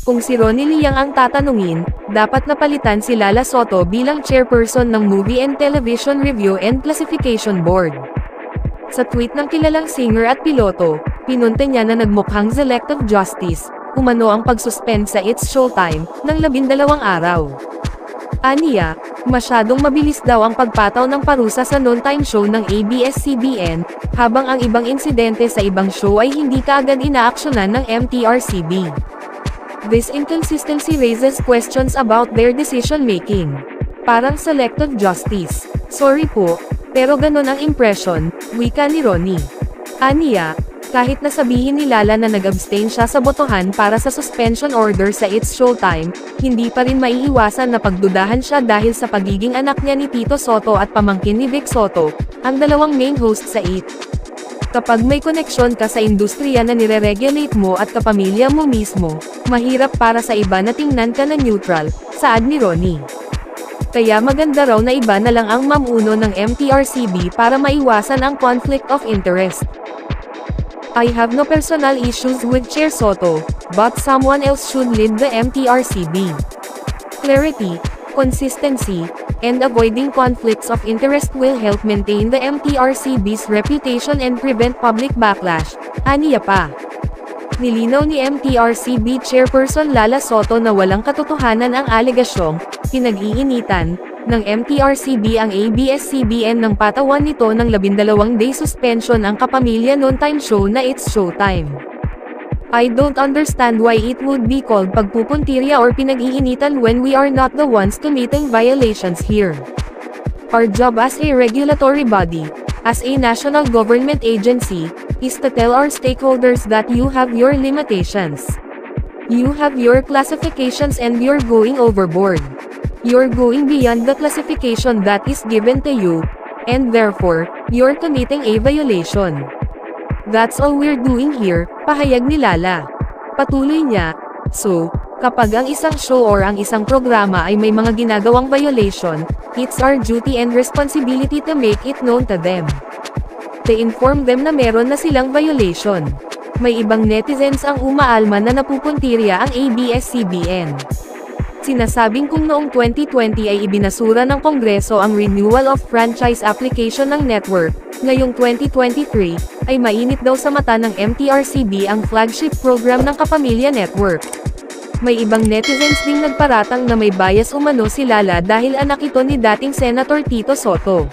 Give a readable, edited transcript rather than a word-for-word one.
Kung si Ronnie Liang ang tatanungin, dapat napalitan si Lala Soto bilang chairperson ng Movie and Television Review and Classification Board. Sa tweet ng kilalang singer at piloto, pinunte niya na nagmukhang selective justice, umano ang pagsuspend sa It's Showtime, ng 12 araw. Aniya, masyadong mabilis daw ang pagpataw ng parusa sa noontime show ng ABS-CBN, habang ang ibang insidente sa ibang show ay hindi kaagad inaaksyonan ng MTRCB. This inconsistency raises questions about their decision-making. Parang selective justice. Sorry po, pero ganon ang impression, wika ni Ronnie. Aniya, kahit nasabihin ni Lala na nag-abstain siya sa botohan para sa suspension order sa It's Showtime, hindi pa rin maiiwasan na pagdudahan siya dahil sa pagiging anak niya ni Tito Soto at pamangkin ni Vic Soto, ang dalawang main host sa It. Kapag may koneksyon ka sa industriya na nire-regulate mo at kapamilya mo mismo, mahirap para sa iba na tingnan ka na neutral, saad ni Ronnie. Kaya maganda raw na iba na lang ang mamuno ng MTRCB para maiwasan ang conflict of interest. I have no personal issues with Chair Soto, but someone else should lead the MTRCB. Clarity, consistency, and avoiding conflicts of interest will help maintain the MTRCB's reputation and prevent public backlash, aniya pa. Nilinaw ni MTRCB Chairperson Lala Soto na walang katotohanan ang alegasyong pinag-iinitan ng MTRCB ang ABS-CBN ng patawan nito ng 12-day suspension ang kapamilya noontime show na It's Showtime. I don't understand why it would be called pagpupuntirya or pinag-iinitan when we are not the ones committing violations here. Our job as a regulatory body, as a national government agency, is to tell our stakeholders that you have your limitations. You have your classifications and you're going overboard. You're going beyond the classification that is given to you, and therefore, you're committing a violation. That's all we're doing here, pahayag ni Lala. Patuloy niya, so, kapag ang isang show or ang isang programa ay may mga ginagawang violation, it's our duty and responsibility to make it known to them. To inform them na meron na silang violation. May ibang netizens ang umaalma na napupuntirya ang ABS-CBN. Sinasabing kung noong 2020 ay ibinasura ng Kongreso ang renewal of franchise application ng network, ngayong 2023, ay mainit daw sa mata ng MTRCB ang flagship program ng Kapamilya Network. May ibang netizens ding nagparatang na may bias umano si Lala dahil anak ito ni dating Senator Tito Soto.